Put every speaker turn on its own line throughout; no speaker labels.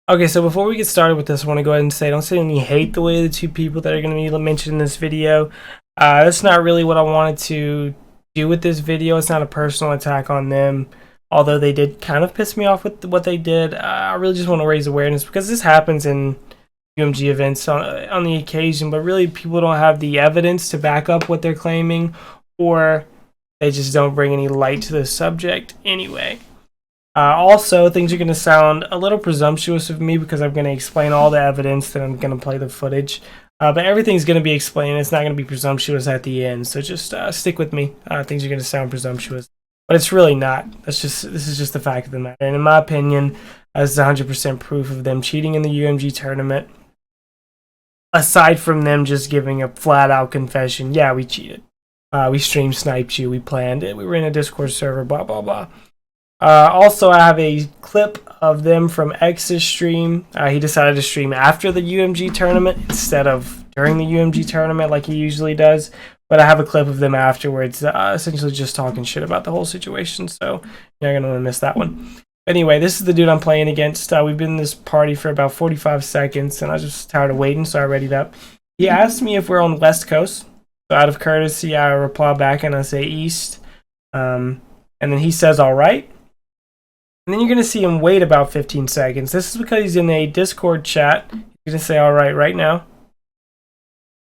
Okay, so before we get started with this, I want to go ahead and say, don't say any hate the way the two people that are going to be mentioned in this video. That's not really what I wanted to do with this video. It's not a personal attack on them, although they did kind of piss me off with what they did. I really just want to raise awareness because this happens in UMG events on the occasion, but really people don't have the evidence to back up what they're claiming, or they just don't bring any light to the subject anyway. Also, things are going to sound a little presumptuous of me because I'm going to explain all the evidence, then I'm going to play the footage. But everything's going to be explained. It's not going to be presumptuous at the end. So just stick with me. Things are going to sound presumptuous, but it's really not. This is just the fact of the matter. And in my opinion, this is 100% proof of them cheating in the UMG tournament. Aside from them just giving a flat-out confession, yeah, we cheated. We stream sniped you. We planned it. We were in a Discord server. Blah blah blah. Also, I have a clip of them from Xxif stream. He decided to stream after the UMG tournament instead of during the UMG tournament like he usually does. But I have a clip of them afterwards, essentially just talking shit about the whole situation. So you're not going to miss that one. Anyway, this is the dude I'm playing against. We've been in this party for about 45 seconds, and I was just tired of waiting, so I readied up. He asked me if we're on the West Coast. So out of courtesy, I reply back and I say East. And then he says, all right. And then you're going to see him wait about 15 seconds. This is because he's in a Discord chat. He's going to say, all right now.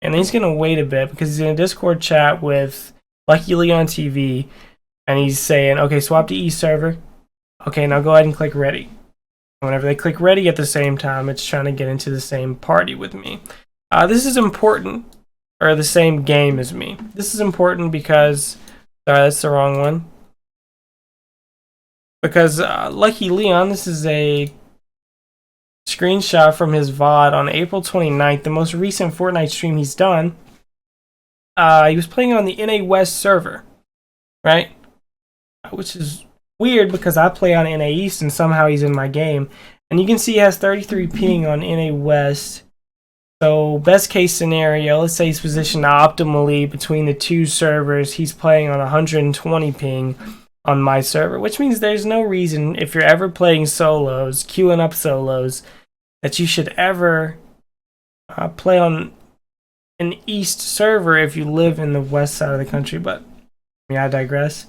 And then he's going to wait a bit because he's in a Discord chat with Lucky Leon TV. And he's saying, okay, swap to East server. Okay, now go ahead and click ready. And whenever they click ready at the same time, it's trying to get into the same party with me. This is important, or the same game as me. This is important because, sorry, that's the wrong one. Because Lucky Leon, this is a screenshot from his VOD on April 29th, the most recent Fortnite stream he's done. He was playing on the NA West server, right? Which is weird because I play on NA East and somehow he's in my game. And you can see he has 33 ping on NA West. So best case scenario, let's say he's positioned optimally between the two servers. He's playing on 120 ping on my server, which means there's no reason if you're ever playing solos, queuing up solos, that you should ever play on an East server if you live in the west side of the country. But I digress.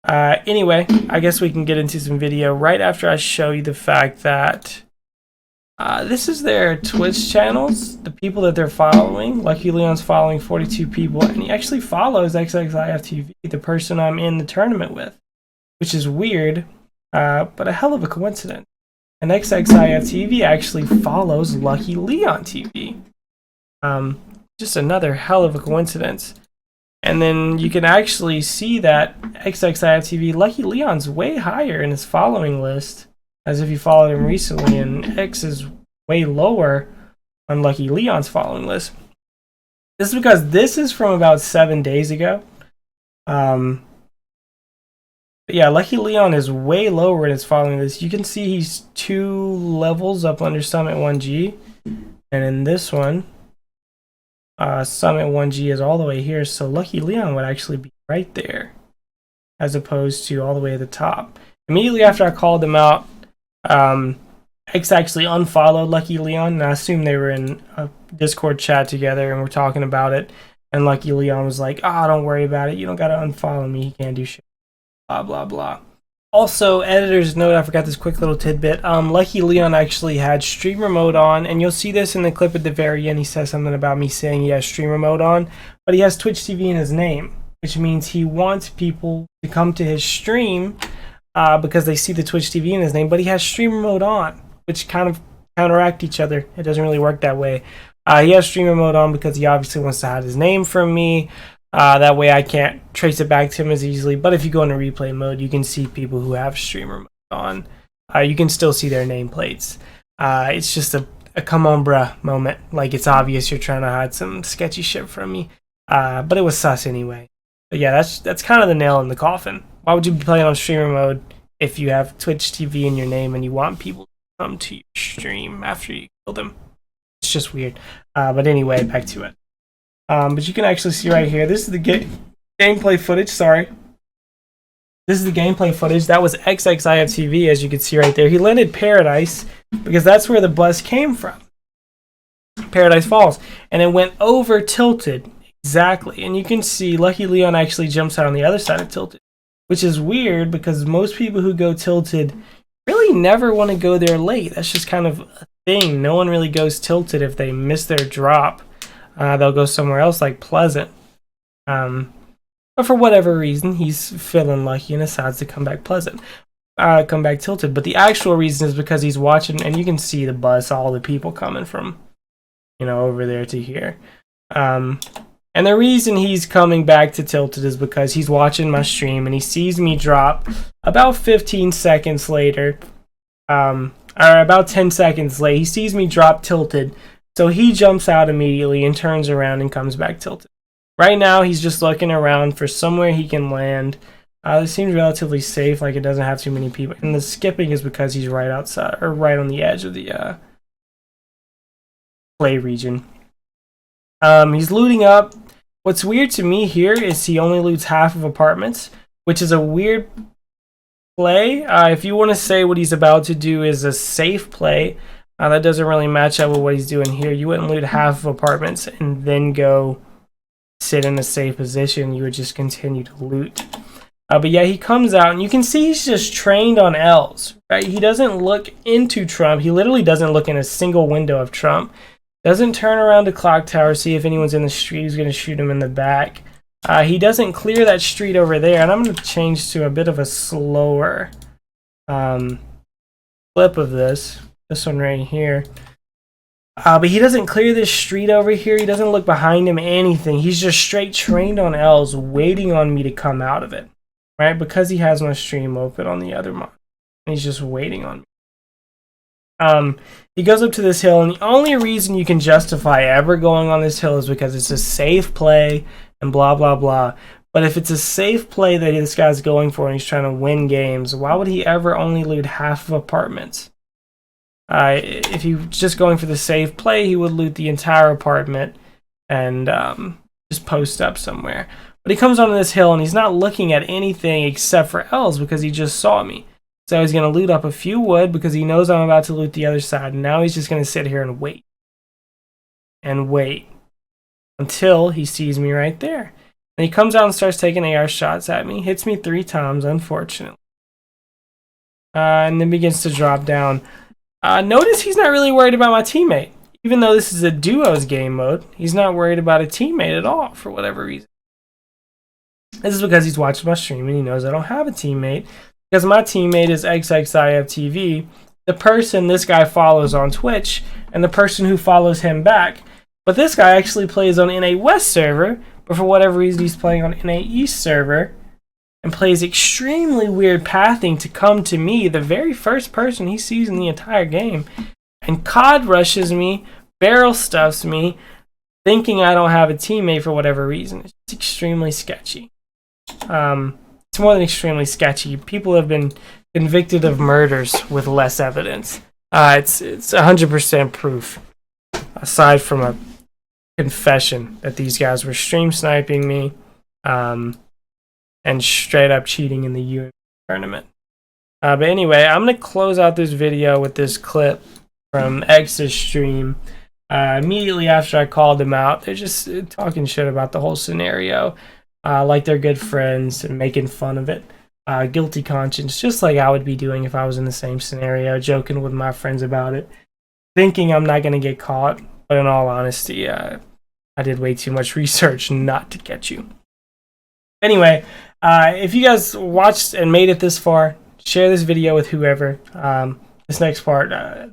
Anyway, I guess we can get into some video right after I show you the fact that this is their Twitch channels, the people that they're following. Lucky Leon's following 42 people, and he actually follows Xxif TV, the person I'm in the tournament with, which is weird, but a hell of a coincidence. And Xxif TV actually follows Lucky Leon TV. Just another hell of a coincidence. And then you can actually see that Xxif TV, Lucky Leon's way higher in his following list, as if you followed him recently, and X is way lower on Lucky Leon's following list. This is because this is from about 7 days ago. But yeah, Lucky Leon is way lower in his following list. You can see he's 2 levels up under Summit 1G. And in this one, Summit 1G is all the way here. So Lucky Leon would actually be right there, as opposed to all the way at the top. Immediately after I called him out, X actually unfollowed Lucky Leon. And I assume they were in a Discord chat together and we're talking about it. And Lucky Leon was like, don't worry about it. You don't got to unfollow me. He can't do shit. Blah, blah, blah. Also, editor's note, I forgot this quick little tidbit. Lucky Leon actually had streamer mode on, and you'll see this in the clip at the very end. He says something about me saying he has streamer mode on, but he has Twitch TV in his name, which means he wants people to come to his stream because they see the Twitch TV in his name, but he has streamer mode on, which kind of counteract each other. It doesn't really work that way. He has streamer mode on because he obviously wants to hide his name from me. That way I can't trace it back to him as easily. But if you go into replay mode, you can see people who have streamer mode on. You can still see their nameplates. It's just a come on bruh moment. Like, it's obvious you're trying to hide some sketchy shit from me. But it was sus anyway. But yeah, that's kind of the nail in the coffin. Why would you be playing on streamer mode if you have Twitch TV in your name and you want people to come to your stream after you kill them? It's just weird. But anyway, back to it. But you can actually see right here, this is the gameplay footage, sorry. This is the gameplay footage. That was Xxif TV, as you can see right there. He landed Paradise because that's where the bus came from. Paradise Falls. And it went over Tilted. Exactly. And you can see Lucky Leon actually jumps out on the other side of Tilted, which is weird because most people who go Tilted really never want to go there late. That's just kind of a thing. No one really goes Tilted if they miss their drop. They'll go somewhere else like Pleasant. But for whatever reason, he's feeling lucky and decides to come back Pleasant. Come back Tilted. But the actual reason is because he's watching, and you can see the bus, all the people coming from, over there to here. And the reason he's coming back to Tilted is because he's watching my stream and he sees me drop about 15 seconds later, or about 10 seconds late. He sees me drop Tilted, so he jumps out immediately and turns around and comes back Tilted. Right now, he's just looking around for somewhere he can land. This seems relatively safe, like it doesn't have too many people. And the skipping is because he's right outside, or right on the edge of the play region. He's looting up. What's weird to me here is he only loots half of apartments, which is a weird play. If you want to say what he's about to do is a safe play, that doesn't really match up with what he's doing here. You wouldn't loot half of apartments and then go sit in a safe position. You would just continue to loot. But yeah, he comes out and you can see he's just trained on L's, right? He doesn't look into Trump. He literally doesn't look in a single window of Trump. Doesn't turn around to Clock Tower, see if anyone's in the street who's going to shoot him in the back. He doesn't clear that street over there, and I'm going to change to a bit of a slower clip of this one right here. But he doesn't clear this street over here. He doesn't look behind him, anything. He's just straight trained on L's, waiting on me to come out of it, right? Because he has my stream open on the other mod. He's just waiting on me. He goes up to this hill, and the only reason you can justify ever going on this hill is because it's a safe play and blah, blah, blah. But if it's a safe play that this guy's going for and he's trying to win games, why would he ever only loot half of apartments? If he was just going for the safe play, he would loot the entire apartment and just post up somewhere. But he comes onto this hill, and he's not looking at anything except for L's because he just saw me. So he's going to loot up a few wood because he knows I'm about to loot the other side. And now he's just going to sit here and wait. And wait. Until he sees me right there. And he comes out and starts taking AR shots at me. Hits me 3 times, unfortunately. And then begins to drop down. Notice he's not really worried about my teammate. Even though this is a duos game mode, he's not worried about a teammate at all for whatever reason. This is because he's watching my stream and he knows I don't have a teammate. Because my teammate is Xxif TV, the person this guy follows on Twitch, and the person who follows him back. But this guy actually plays on NA West server, but for whatever reason he's playing on NA East server, and plays extremely weird pathing to come to me, the very first person he sees in the entire game, and COD rushes me, barrel stuffs me, thinking I don't have a teammate for whatever reason. It's extremely sketchy. It's more than extremely sketchy. People have been convicted of murders with less evidence. It's 100% proof, aside from a confession that these guys were stream sniping me and straight up cheating in the UMG tournament. But anyway, I'm going to close out this video with this clip from X's stream. Immediately after I called them out, they're just talking shit about the whole scenario. Like they're good friends and making fun of it. Guilty conscience, just like I would be doing if I was in the same scenario, joking with my friends about it, thinking I'm not going to get caught. But in all honesty, I did way too much research not to catch you. Anyway, if you guys watched and made it this far, share this video with whoever. This next part,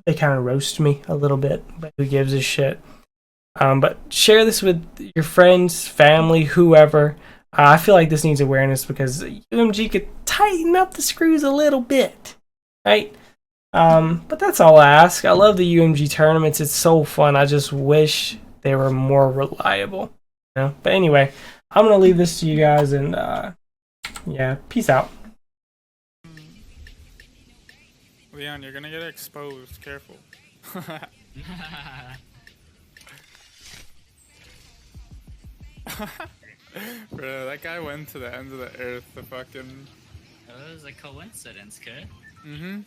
they kind of roast me a little bit, but who gives a shit? But share this with your friends, family, whoever. I feel like this needs awareness because UMG could tighten up the screws a little bit, right? But that's all I ask. I love the UMG tournaments. It's so fun. I just wish they were more reliable. But anyway, I'm going to leave this to you guys, and yeah, peace out.
Leon, you're going to get exposed. Careful. Bro, that guy went to the end of the earth to fucking
It was a coincidence, kid.
Mm-hmm.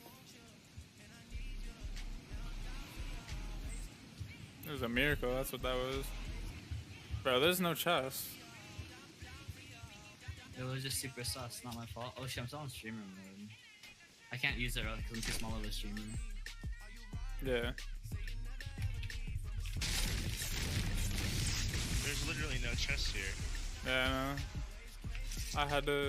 It was a miracle, that's what that was. Bro, there's no chest.
It was just super sus, not my fault. Oh shit, I'm still on streamer mode. I can't use it because I'm too small of a streamer.
Yeah.
There's literally no chest here.
Yeah, I know. I had to